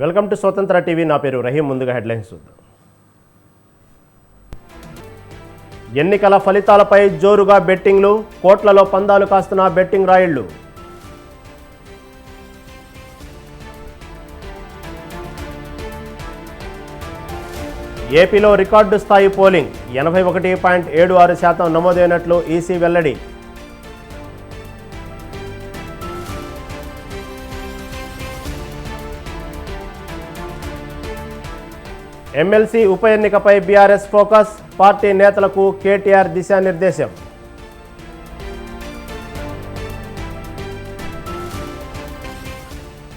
Welcome to స్వతంత్ర TV. నా పేరు రహీం. ముందుగా హెడ్లైన్స్ చూద్దాం. ఎన్నికల ఫలితాలపై జోరుగా బెట్టింగ్లు, కోట్లలో పందాలు కాస్తున్న బెట్టింగ్ రాయిళ్లు. ఏపీలో రికార్డు స్థాయి పోలింగ్ 81.76% నమోదైనట్లు ఈసీ వెల్లడి. ఎమ్మెల్సీ ఉప ఎన్నికపై బీఆర్ఎస్ ఫోకస్, పార్టీ నేతలకు కేటీఆర్ దిశానిర్దేశం.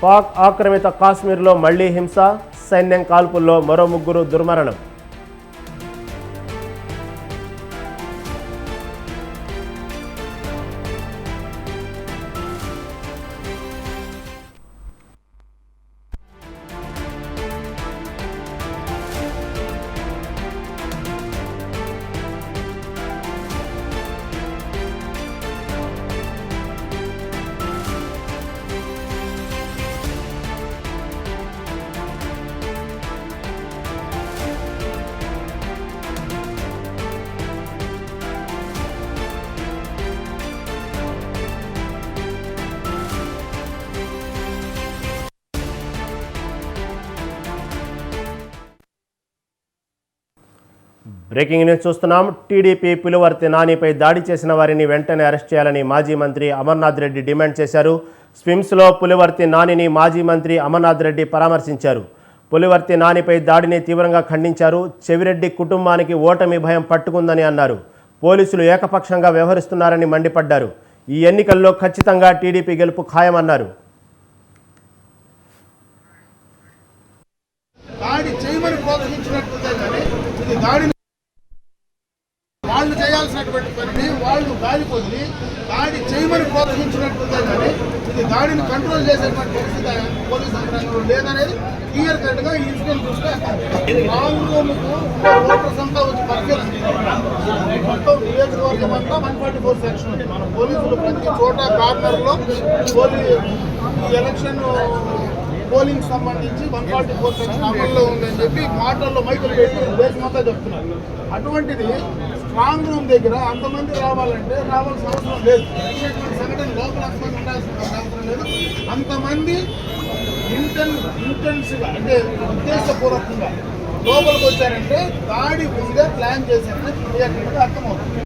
పాక్ ఆక్రమిత కాశ్మీర్లో మళ్లీ హింస, సైన్యం కాల్పుల్లో మరో 3 దుర్మరణం. బ్రేకింగ్ న్యూస్ చూస్తున్నాం. టీడీపీ పులివర్తి నానిపై దాడి చేసిన వారిని వెంటనే అరెస్ట్ చేయాలని మాజీ మంత్రి అమర్నాథ్ రెడ్డి డిమాండ్ చేశారు. స్విమ్స్లో పులివర్తి నానిని మాజీ మంత్రి అమర్నాథ్ రెడ్డి పరామర్శించారు. పులివర్తి నానిపై దాడిని తీవ్రంగా ఖండించారు. చెవిరెడ్డి కుటుంబానికి ఓటమి భయం పట్టుకుందని అన్నారు. పోలీసులు ఏకపక్షంగా వ్యవహరిస్తున్నారని మండిపడ్డారు. ఈ ఎన్నికల్లో ఖచ్చితంగా టీడీపీ గెలుపు ఖాయమన్నారు. వాళ్ళు చేయాల్సినటువంటి పనిని వాళ్ళు గాలి పొంది దాడి చేయమని ప్రోత్సహించినట్టుందే కానీ ఇది దాడిని కంట్రోల్ చేసేటువంటి పరిస్థితి పోలీసు యంత్రాంగంలో లేదనేది క్లియర్ కట్ గా ఈ ఇన్సిడెంట్ చూస్తే రాంగ్ రూమ్కు ఓటర్స్ అంతా వచ్చి పరిశీలించారు. మొత్తం నియోజకవర్గం అంతా 144 సెక్షన్ ఉంది. మన పోలీసులు ప్రతి చోట కార్నర్ లో ఈ ఎలక్షన్ పోలింగ్ సంబంధించి 144 సెక్షన్ అమల్లో ఉందని చెప్పి మాటల్లో మైకులు పెట్టి దేశమంతా చెప్తున్నారు. అటువంటిది స్ట్రాంగ్ రూమ్ దగ్గర అంతమంది రావాలంటే రావాల్సిన అవసరం లేదు. సంఘటన లోపల అంతమంది ఉండాల్సిన అవసరం లేదు. అంతమంది ఇంటెన్స్గా అంటే ఉద్దేశపూర్వకంగా లోపలికి వచ్చారంటే దాడి ముందే ప్లాన్ చేశారని క్లియర్గా అర్థమవుతుంది.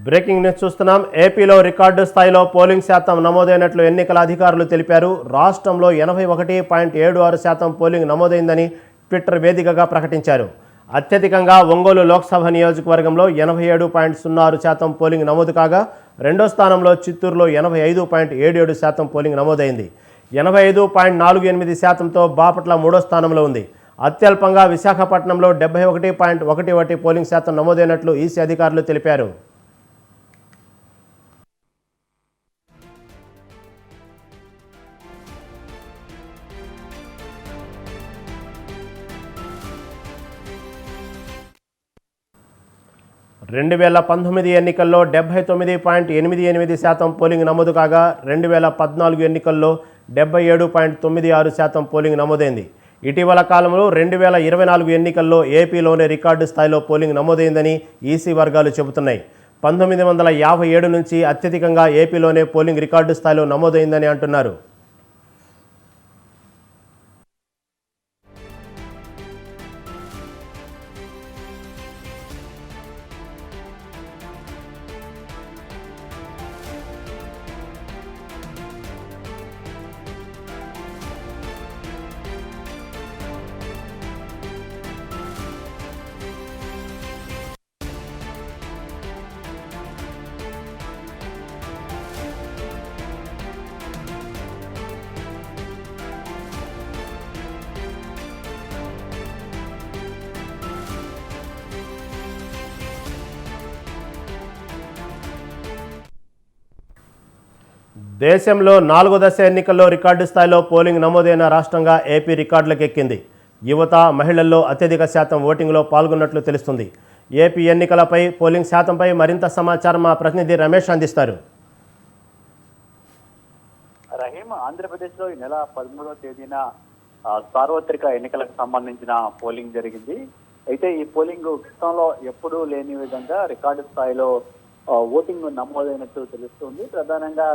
బ్రేకింగ్ న్యూస్ చూస్తున్నాం. ఏపీలో రికార్డు స్థాయిలో పోలింగ్ శాతం నమోదైనట్లు ఎన్నికల అధికారులు తెలిపారు. రాష్ట్రంలో 81.76% పోలింగ్ నమోదైందని ట్విట్టర్ వేదికగా ప్రకటించారు. అత్యధికంగా ఒంగోలు లోక్సభ నియోజకవర్గంలో 87.06% పోలింగ్ నమోదు కాగా, రెండో స్థానంలో చిత్తూరులో 85.77% పోలింగ్ నమోదైంది. 85.48%తో బాపట్ల మూడో స్థానంలో ఉంది. అత్యల్పంగా విశాఖపట్నంలో 71.11 పోలింగ్ శాతం నమోదైనట్లు ఈసీ అధికారులు తెలిపారు. రెండు 2019 ఎన్నికల్లో 79.88% పోలింగ్ నమోదు కాగా, 2014 ఎన్నికల్లో 77.96% పోలింగ్ నమోదైంది. ఇటీవల కాలంలో 2024 ఎన్నికల్లో ఏపీలోనే రికార్డు స్థాయిలో పోలింగ్ నమోదైందని ఈసీ వర్గాలు చెబుతున్నాయి. 1957 నుంచి అత్యధికంగా ఏపీలోనే పోలింగ్ రికార్డు స్థాయిలో నమోదైందని అంటున్నారు. దేశంలో 4వ దశ ఎన్నికల్లో రికార్డు స్థాయిలో పోలింగ్ నమోదైన రాష్ట్రంగా ఏపీ రికార్డులకు ఎక్కింది. యువత, మహిళల్లో అత్యధిక శాతం ఓటింగ్లో పాల్గొన్నట్లు తెలుస్తుంది. ఏపీ ఎన్నికలపై, పోలింగ్ శాతంపై మరింత సమాచారం మా ప్రతినిధి రమేష్ అందిస్తారు. రహీం, ఆంధ్రప్రదేశ్లో ఈ నెల 13వ తేదీన సార్వత్రిక ఎన్నికలకు సంబంధించిన పోలింగ్ జరిగింది. అయితే ఈ పోలింగ్ గతంలో ఎప్పుడూ లేని విధంగా రికార్డు స్థాయిలో ఓటింగ్ నమోదైనట్టు తెలుస్తుంది. ప్రధానంగా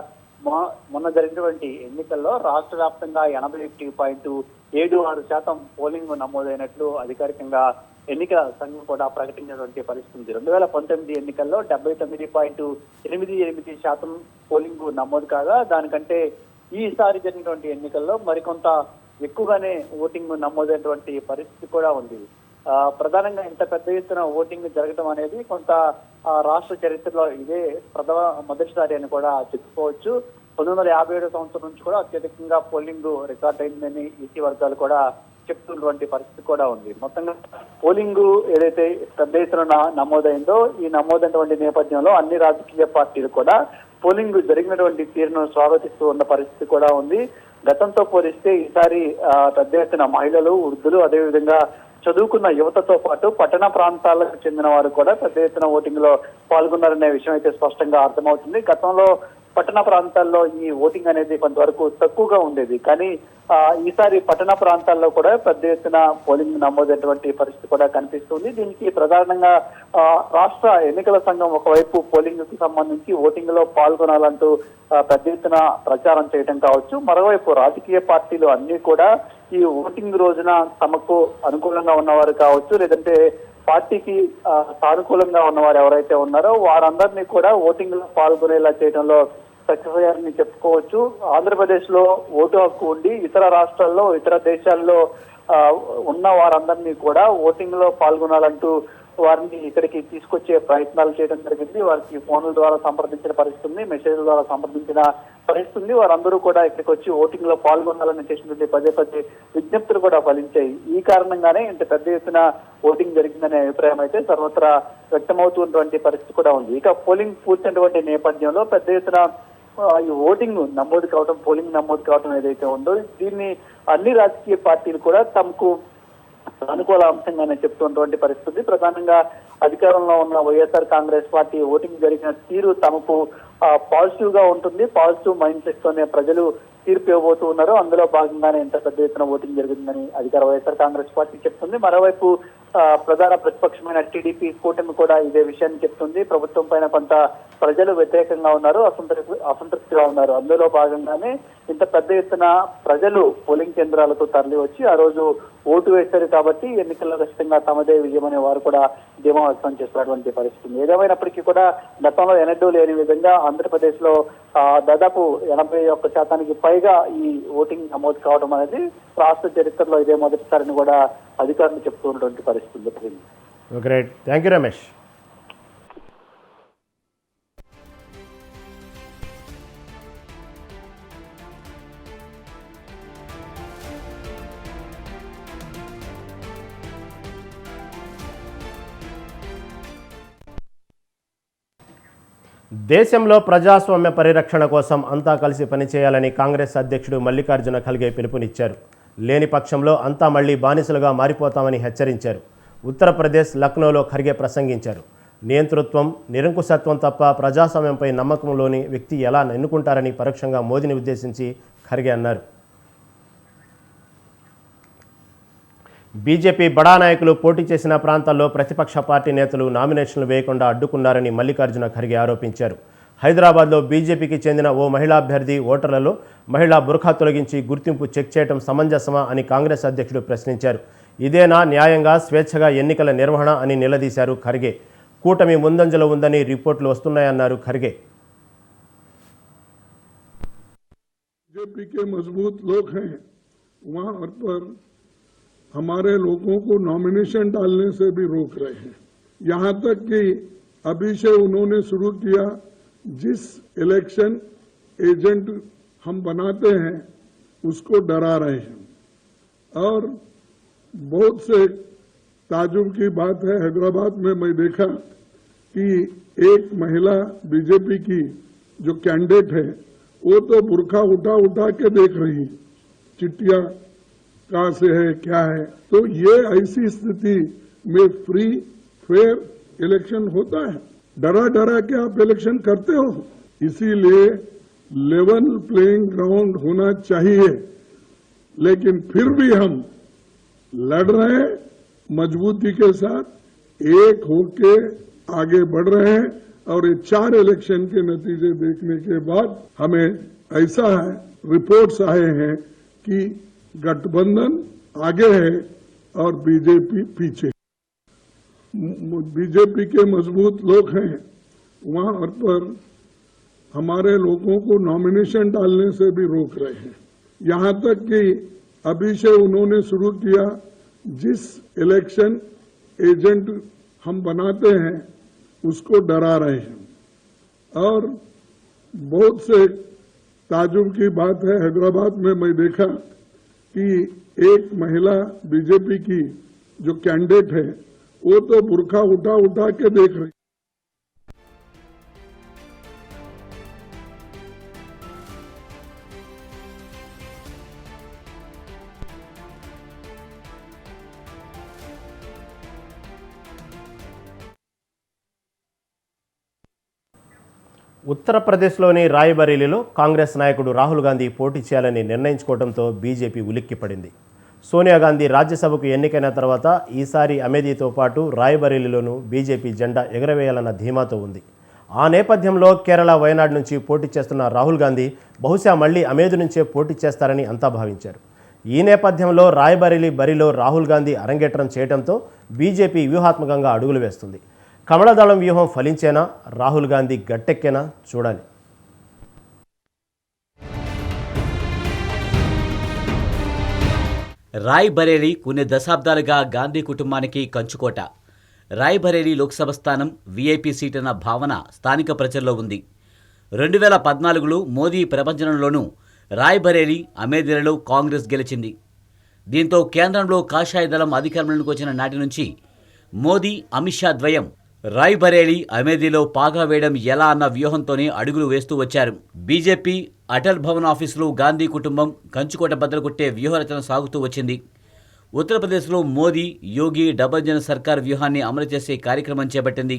మొన్న జరిగినటువంటి ఎన్నికల్లో రాష్ట్ర వ్యాప్తంగా 81.76% పోలింగ్ నమోదైనట్లు అధికారికంగా ఎన్నికల సంఘం కూడా ప్రకటించినటువంటి పరిస్థితి. 2019 ఎన్నికల్లో 79.88% పోలింగ్ నమోదు కాగా దానికంటే ఈసారి జరిగినటువంటి ఎన్నికల్లో మరికొంత ఎక్కువగానే ఓటింగ్ నమోదైనటువంటి పరిస్థితి కూడా ఉంది. ప్రధానంగా ఇంత పెద్ద ఎత్తున ఓటింగ్ జరగడం అనేది కొంత రాష్ట్ర చరిత్రలో ఇదే మొదటిసారి అని కూడా చెప్పుకోవచ్చు. 1957 సంవత్సరం నుంచి కూడా అత్యధికంగా పోలింగ్ రికార్డ్ అయిందని ఈసీ వర్గాలు కూడా చెప్తున్నటువంటి పరిస్థితి కూడా ఉంది. మొత్తంగా పోలింగ్ ఏదైతే పెద్ద ఎత్తున నమోదైందో ఈ నమోదైనటువంటి నేపథ్యంలో అన్ని రాజకీయ పార్టీలు కూడా పోలింగ్ జరిగినటువంటి తీరును స్వాగతిస్తూ ఉన్న పరిస్థితి కూడా ఉంది. గతంతో పోలిస్తే ఈసారి పెద్ద ఎత్తున మహిళలు, వృద్ధులు, అదేవిధంగా చదువుకున్న యువతతో పాటు పట్టణ ప్రాంతాలకు చెందిన వారు కూడా పెద్ద ఎత్తున ఓటింగ్ లో పాల్గొన్నారనే విషయం అయితే స్పష్టంగా అర్థమవుతుంది. గతంలో పట్టణ ప్రాంతాల్లో ఈ ఓటింగ్ అనేది కొంతవరకు తక్కువగా ఉండేది, కానీ ఈసారి పట్టణ ప్రాంతాల్లో కూడా పెద్ద ఎత్తున పోలింగ్ నమోదైనటువంటి పరిస్థితి కూడా కనిపిస్తుంది. దీనికి ప్రధానంగా రాష్ట్ర ఎన్నికల సంఘం ఒకవైపు పోలింగ్ కు సంబంధించి ఓటింగ్ లో పాల్గొనాలంటూ పెద్ద ఎత్తున ప్రచారం చేయడం కావచ్చు, మరోవైపు రాజకీయ పార్టీలు అన్ని కూడా ఈ ఓటింగ్ రోజున తమకు అనుకూలంగా ఉన్నవారు కావచ్చు, లేదంటే పార్టీకి సానుకూలంగా ఉన్నవారు ఎవరైతే ఉన్నారో వారందరినీ కూడా ఓటింగ్ లో పాల్గొనేలా చేయడంలో సక్సెస్ అయ్యారని చెప్పుకోవచ్చు. ఆంధ్రప్రదేశ్ లో ఓటు హక్కు ఉండి ఇతర రాష్ట్రాల్లో, ఇతర దేశాల్లో ఉన్న వారందరినీ కూడా ఓటింగ్ లో పాల్గొనాలంటూ వారిని ఇక్కడికి తీసుకొచ్చే ప్రయత్నాలు చేయడం జరిగింది. వారికి ఫోన్ల ద్వారా సంప్రదించిన పరిస్థితి, మెసేజ్ల ద్వారా సంప్రదించిన పరిస్థితి, వారందరూ కూడా ఇక్కడికి వచ్చి ఓటింగ్ లో పాల్గొనాలని చేసినటువంటి పదే విజ్ఞప్తులు కూడా ఫలించాయి. ఈ కారణంగానే ఇంత పెద్ద ఎత్తున ఓటింగ్ జరిగిందనే అభిప్రాయం అయితే సర్వత్రా వ్యక్తమవుతున్నటువంటి పరిస్థితి కూడా ఉంది. ఇక పోలింగ్ పూర్తయినటువంటి నేపథ్యంలో పెద్ద ఎత్తున ఈ ఓటింగ్ నమోదు కావడం, పోలింగ్ నమోదు కావడం ఏదైతే ఉందో దీన్ని అన్ని రాజకీయ పార్టీలు కూడా తమకు అనుకూల అంశంగానే చెప్తున్నటువంటి పరిస్థితి. ప్రధానంగా అధికారంలో ఉన్న వైఎస్ఆర్ కాంగ్రెస్ పార్టీ ఓటింగ్ జరిగిన తీరు తమకు పాజిటివ్ గా ఉంటుంది, పాజిటివ్ మైండ్ సెట్ తోనే ప్రజలు తీర్పు ఇవ్వబోతూ ఉన్నారు. అందులో భాగంగానే ఇంత పెద్ద ఎత్తున ఓటింగ్ జరిగిందని అధికార వైఎస్ఆర్ కాంగ్రెస్ పార్టీ చెప్తుంది. మరోవైపు ప్రధాన ప్రతిపక్షమైన టీడీపీ కూటమి కూడా ఇదే విషయాన్ని చెప్తుంది. ప్రభుత్వం పైన కొంత ప్రజలు వ్యతిరేకంగా ఉన్నారు, అసంతృప్తిగా ఉన్నారు. అందులో భాగంగానే ఇంత పెద్ద ఎత్తున ప్రజలు పోలింగ్ కేంద్రాలకు తరలి వచ్చి ఆ రోజు ఓటు వేశారు కాబట్టి ఎన్నికల్లో ఖచ్చితంగా తమదే విజయం అనే వారు కూడా ధీమా వ్యక్తం చేస్తున్నటువంటి పరిస్థితి. ఏదేమైనప్పటికీ కూడా గతంలో ఎన్నడూ లేని విధంగా ఆంధ్రప్రదేశ్ లో దాదాపు 81% పైగా ఈ ఓటింగ్ నమోదు కావడం అనేది రాష్ట్ర చరిత్రలో ఇదే మొదటిసారిని కూడా అధికారులు చెప్తున్నటువంటి పరిస్థితి. Great, thank you Ramesh. దేశంలో ప్రజాస్వామ్య పరిరక్షణ కోసం అంతా కలిసి పనిచేయాలని కాంగ్రెస్ అధ్యక్షుడు మల్లికార్జున ఖర్గే పిలుపునిచ్చారు. లేని పక్షంలో అంతా మళ్లీ బానిసలుగా మారిపోతామని హెచ్చరించారు. ఉత్తరప్రదేశ్ లక్నోలో ఖర్గే ప్రసంగించారు. నియంతృత్వం, నిరంకుశత్వం తప్ప ప్రజాస్వామ్యంపై నమ్మకంలోని వ్యక్తి ఎలా ఎన్నుకుంటారని పరోక్షంగా మోదీని ఉద్దేశించి ఖర్గే అన్నారు. బీజేపీ బడా నాయకులు పోటీ చేసిన ప్రాంతాల్లో ప్రతిపక్ష పార్టీ నేతలు నామినేషన్లు వేయకుండా అడ్డుకున్నారని మల్లికార్జున ఖర్గే ఆరోపించారు. హైదరాబాద్లో బీజేపీకి చెందిన ఓ మహిళా అభ్యర్థి ఓటర్లలో మహిళా బుర్ఖా తొలగించి గుర్తింపు చెక్ చేయడం సమంజసమా అని కాంగ్రెస్ అధ్యక్షుడు ప్రశ్నించారు. ఇదేనా న్యాయంగా, స్వేచ్ఛగా ఎన్నికల నిర్వహణ అని నిలదీశారు ఖర్గే. కూటమి ముందంజలో ఉందని రిపోర్టులు వస్తున్నాయన్నారు ఖర్గే. बीजेपी के मजबूत लोग हैं, वहां पर हमारे लोगों को नॉमिनेशन डालने से भी रोक रहे हैं। यहां तक कि अभी से उन्होंने शुरू किया, जिस इलेक्शन एजेंट हम बनाते हैं उसको डरा रहे हैं। और बहुत से ताजुब की बात है, हैदराबाद में मैं देखा कि एक महिला बीजेपी की जो कैंडिडेट है वो तो बुरखा उठा उठा के देख रही है, चिट्ठियां कहां से है क्या है। तो ये ऐसी स्थिति में फ्री फेयर इलेक्शन होता है? डरा डरा के आप इलेक्शन करते हो। इसीलिए लेवल प्लेइंग ग्राउंड होना चाहिए, लेकिन फिर भी हम लड़ रहे हैं मजबूती के साथ, एक होके आगे बढ़ रहे हैं। और ये 4 इलेक्शन के नतीजे देखने के बाद हमें ऐसा है, रिपोर्ट्स आए हैं कि गठबंधन आगे है और बीजेपी पीछे। बीजेपी के मजबूत लोग हैं, वहां पर हमारे लोगों को नॉमिनेशन डालने से भी रोक रहे हैं। यहां तक कि अभी से उन्होंने शुरू किया, जिस इलेक्शन एजेंट हम बनाते हैं उसको डरा रहे हैं। और बहुत से ताजुब की बात है, हैदराबाद में मैं देखा कि एक महिला बीजेपी की जो कैंडिडेट है वो तो बुरखा उठा उठा के देख रही। ఉత్తరప్రదేశ్లోని రాయ్బరేలీలో కాంగ్రెస్ నాయకుడు రాహుల్ గాంధీ పోటీ చేయాలని నిర్ణయించుకోవడంతో బీజేపీ ఉలిక్కిపడింది. సోనియా గాంధీ రాజ్యసభకు ఎన్నికైన తర్వాత ఈసారి అమేథీతో పాటు రాయ్బరేలీలోనూ బీజేపీ జెండా ఎగరవేయాలన్న ధీమాతో ఉంది. ఆ నేపథ్యంలో కేరళ వయనాడ్ నుంచి పోటీ చేస్తున్న రాహుల్ గాంధీ బహుశా మళ్లీ అమేథీ నుంచే పోటీ చేస్తారని అంతా భావించారు. ఈ నేపథ్యంలో రాయ్బరేలీ బరిలో రాహుల్ గాంధీ అరంగేట్రం చేయడంతో బీజేపీ వ్యూహాత్మకంగా అడుగులు వేస్తుంది. కమలదళం వ్యూహం ఫలించేనా, రాహుల్ గాంధీ గట్టెక్కేనా చూడాలి. రాయ్బరేలీ కొన్ని దశాబ్దాలుగా గాంధీ కుటుంబానికి కంచుకోట. రాయ్బరేలీ లోక్సభ స్థానం వీఐపీ సీట్ అన్న భావన స్థానిక ప్రజల్లో ఉంది. 2014లో మోదీ ప్రపంచంలోనూ రాయ్బరేలీ, అమేథీలలో కాంగ్రెస్ గెలిచింది. దీంతో కేంద్రంలో కాషాయ దళం అధికారంలోకి వచ్చిన నాటి నుంచి మోదీ, అమిత్ షా ద్వయం రాయ్బరేలీ, అమేథీలో పాగా వేయడం ఎలా అన్న వ్యూహంతోనే అడుగులు వేస్తూ వచ్చారు. బీజేపీ అటల్ భవన్ ఆఫీసులో గాంధీ కుటుంబం కంచుకోట బద్దలు కొట్టే వ్యూహరచన సాగుతూ వచ్చింది. ఉత్తరప్రదేశ్లో మోదీ, యోగి డబుల్ జన్ సర్కార్ వ్యూహాన్ని అమలు చేసే కార్యక్రమం చేపట్టింది.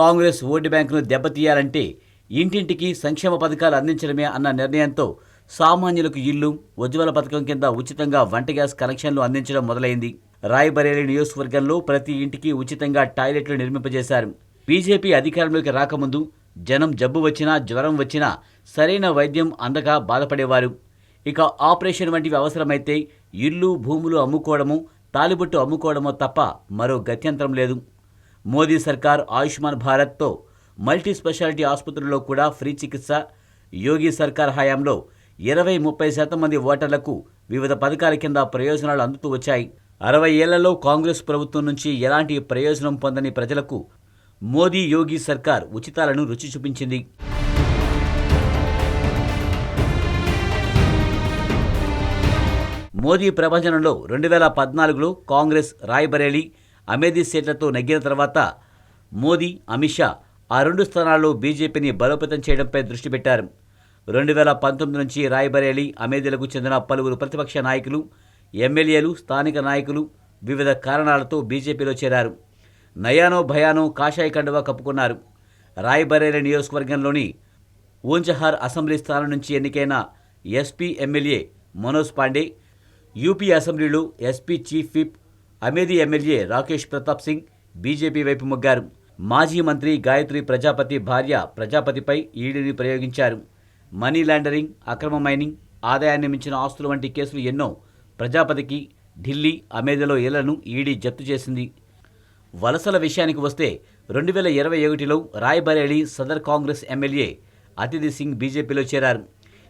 కాంగ్రెస్ ఓటు బ్యాంకును దెబ్బతీయాలంటే ఇంటింటికి సంక్షేమ పథకాలు అందించడమే అన్న నిర్ణయంతో సామాన్యులకు ఇల్లు, ఉజ్వల పథకం కింద ఉచితంగా వంట గ్యాస్ కనెక్షన్లు అందించడం మొదలైంది. రాయ్బరేలీ నియోజకవర్గంలో ప్రతి ఇంటికి ఉచితంగా టాయిలెట్లు నిర్మింపజేశారు. బీజేపీ అధికారంలోకి రాకముందు జనం జబ్బు వచ్చినా, జ్వరం వచ్చినా సరైన వైద్యం అందక బాధపడేవారు. ఇక ఆపరేషన్ వంటివి అవసరమైతే ఇల్లు, భూములు అమ్ముకోవడమో, తాలిబొట్టు అమ్ముకోవడమో తప్ప మరో గత్యంతరం లేదు. మోదీ సర్కార్ ఆయుష్మాన్ భారత్తో మల్టీ స్పెషాలిటీ ఆసుపత్రుల్లో కూడా ఫ్రీ చికిత్స. యోగి సర్కార్ హయాంలో 20-30% మంది ఓటర్లకు వివిధ పథకాల కింద ప్రయోజనాలు అందుతూ వచ్చాయి. 60 ఏళ్లలో కాంగ్రెస్ ప్రభుత్వం నుంచి ఎలాంటి ప్రయోజనం పొందని ప్రజలకు మోదీ, యోగి సర్కార్ ఉచితాలను రుచి చూపించింది. మోదీ ప్రభంజనంలో 2014లో కాంగ్రెస్ రాయ్బరేలీ, అమేథీ సీట్లతో నెగ్గిన తర్వాత మోదీ, అమిత్ షా ఆ 2 స్థానాల్లో బీజేపీని బలోపేతం చేయడంపై దృష్టి పెట్టారు. 2019 నుంచి రాయ్బరేలీ, అమేథీలకు చెందిన పలువురు ప్రతిపక్ష నాయకులు, ఎమ్మెల్యేలు, స్థానిక నాయకులు వివిధ కారణాలతో బీజేపీలో చేరారు. నయానో భయానో కాషాయ కండువా కప్పుకున్నారు. రాయ్బరేలీ నియోజకవర్గంలోని ఊంచహార్ అసెంబ్లీ స్థానం నుంచి ఎన్నికైన SP MLA Manoj Pandey, UP అసెంబ్లీలో SP chief whip, Amethi MLA Rakesh Pratap Singh BJP వైపు మొగ్గారు. మాజీ మంత్రి గాయత్రి ప్రజాపతి భార్య ప్రజాపతిపై ఈడీని ప్రయోగించారు. మనీ లాండరింగ్, అక్రమ మైనింగ్, ఆదాయాన్ని మించిన ఆస్తులు వంటి కేసులు ఎన్నో ప్రజాపతికి ఢిల్లీ, అమేథీలో ఇళ్లను ఈడీ జప్తు చేసింది. వలసల విషయానికి వస్తే 2021లో రాయ్బరేలీ సదర్ కాంగ్రెస్ ఎమ్మెల్యే అతిథి సింగ్ బీజేపీలో చేరారు.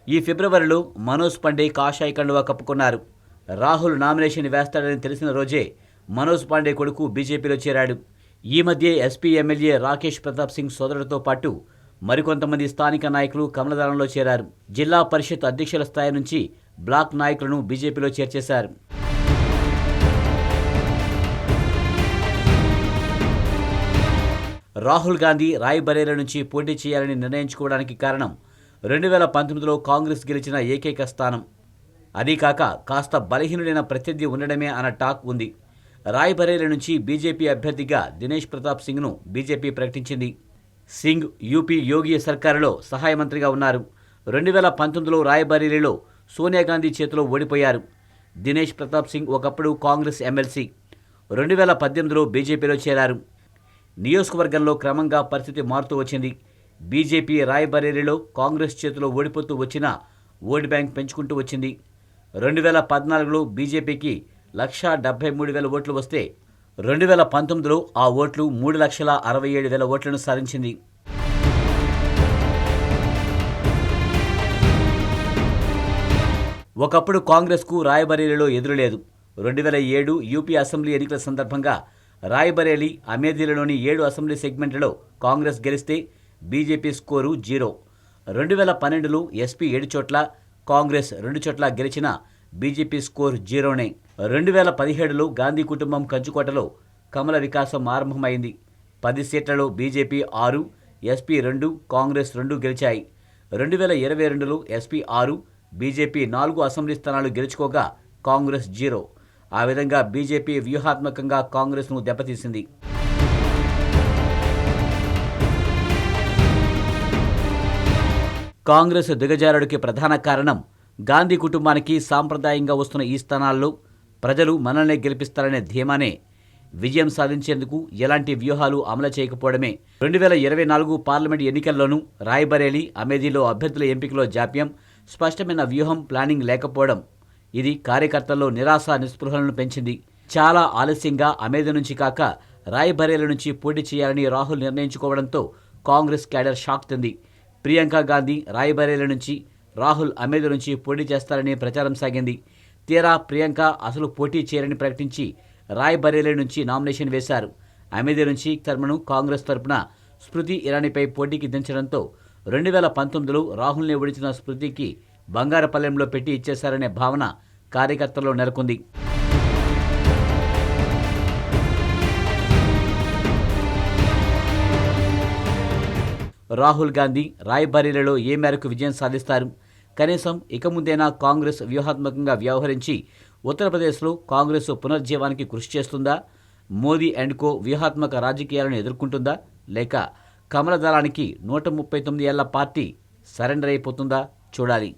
ఈ ఫిబ్రవరిలో మనోజ్ పాండే కాషాయ కండువా కప్పుకున్నారు. రాహుల్ నామినేషన్ వేస్తాడని తెలిసిన రోజే మనోజ్ పాండే కొడుకు బీజేపీలో చేరాడు. ఈ మధ్య ఎస్పీ ఎమ్మెల్యే రాకేష్ ప్రతాప్ సింగ్ సోదరుడితో పాటు మరికొంతమంది స్థానిక నాయకులు కమలదళంలో చేరారు. జిల్లా పరిషత్ అధ్యక్షుల స్థాయి నుంచి బ్లాక్ నాయకులను బీజేపీలో చేర్చేశారు. రాహుల్ గాంధీ రాయ్బరేలీ నుంచి పోటీ చేయాలని నిర్ణయించుకోవడానికి కారణం 2019లో కాంగ్రెస్ గెలిచిన ఏకైక స్థానం. అదీ కాక కాస్త బలహీనుడైన ప్రత్యర్థి ఉండడమే అన్న టాక్ ఉంది. రాయ్బరేలీ నుంచి బీజేపీ అభ్యర్థిగా దినేష్ ప్రతాప్ సింగ్ను బీజేపీ ప్రకటించింది. సింగ్ యూపీ యోగి సర్కారులో సహాయ మంత్రిగా ఉన్నారు. 2019లో రాయ్బరేలీలో సోనియా గాంధీ చేతిలో ఓడిపోయారు. దినేష్ ప్రతాప్ సింగ్ ఒకప్పుడు కాంగ్రెస్ ఎమ్మెల్సీ. 2018లో బీజేపీలో చేరారు. నియోజకవర్గంలో క్రమంగా పరిస్థితి మారుతూ వచ్చింది. బీజేపీ రాయ్బరేలీలో కాంగ్రెస్ చేతిలో ఓడిపోతూ వచ్చినా ఓటు బ్యాంక్ పెంచుకుంటూ వచ్చింది. 2014లో బీజేపీకి 1,73,000 ఓట్లు వస్తే 2019లో ఆ ఓట్లు 3,67,000 ఓట్లను సాధించింది. ఒకప్పుడు కాంగ్రెస్కు రాయ్బరేలీలో ఎదురులేదు. 2007 యూపీ అసెంబ్లీ ఎన్నికల సందర్భంగా రాయ్బరేలీ, అమేథీలలోని 7 అసెంబ్లీ సెగ్మెంట్లలో కాంగ్రెస్ గెలిస్తే బీజేపీ స్కోరు 0. 2012లో ఎస్పీ 7 చోట్ల, కాంగ్రెస్ 2 చోట్ల గెలిచిన బీజేపీ స్కోర్ 0నే. 2017లో గాంధీ కుటుంబం కంచుకోటలో కమల వికాసం ఆరంభమైంది. 10 సీట్లలో బీజేపీ 6, ఎస్పీ 2, కాంగ్రెస్ 2 గెలిచాయి. 2022లో ఎస్పీ 6, బీజేపీ 4 అసెంబ్లీ స్థానాలు గెలుచుకోగా కాంగ్రెస్ 0. ఆ విధంగా బీజేపీ వ్యూహాత్మకంగా కాంగ్రెస్ను దెబ్బతీసింది. కాంగ్రెస్ దిగజారుడికి ప్రధాన కారణం గాంధీ కుటుంబానికి సాంప్రదాయంగా వస్తున్న ఈ స్థానాల్లో ప్రజలు మనల్నే గెలిపిస్తారనే ధీమానే. విజయం సాధించేందుకు ఎలాంటి వ్యూహాలు అమలు చేయకపోవడమే. 2024 పార్లమెంట్ ఎన్నికల్లోనూ రాయ్బరేలీ, అమేథీలో అభ్యర్థుల ఎంపికలో జాప్యం, స్పష్టమైన వ్యూహం, ప్లానింగ్ లేకపోవడం ఇది కార్యకర్తల్లో నిరాశ, నిస్పృహలను పెంచింది. చాలా ఆలస్యంగా అమేథీ నుంచి కాక రాయ్బరేలీ నుంచి పోటీ చేయాలని రాహుల్ నిర్ణయించుకోవడంతో కాంగ్రెస్ క్యాడర్ షాక్ తింది. ప్రియాంక గాంధీ రాయ్బరేలీ నుంచి, రాహుల్ అమేథీ నుంచి పోటీ చేస్తారని ప్రచారం సాగింది. తీరా ప్రియాంక అసలు పోటీ చేయరని ప్రకటించి రాయ్బరేలీ నుంచి నామినేషన్ వేశారు. అమేథీ నుంచి శర్మను కాంగ్రెస్ తరపున స్మృతి ఇరానీపై పోటీకి దించడంతో 2019లో రాహుల్ని ఓడించిన స్మృతికి బంగారపల్లెంలో పెట్టి ఇచ్చేశారనే భావన కార్యకర్తల్లో నెలకొంది. రాహుల్ గాంధీ రాయ్బరేలీలో ఏ మేరకు విజయం సాధిస్తారు? కనీసం ఇక ముందైనా కాంగ్రెస్ వ్యూహాత్మకంగా వ్యవహరించి ఉత్తరప్రదేశ్లో కాంగ్రెస్ పునర్జీవానికి కృషి చేస్తుందా? మోదీ అండ్ కో వ్యూహాత్మక రాజకీయాలను ఎదుర్కొంటుందా? లేక కమల దళానికి 139 ఏళ్ల పార్టీ సరెండర్ అయిపోతుందా? చూడాలి.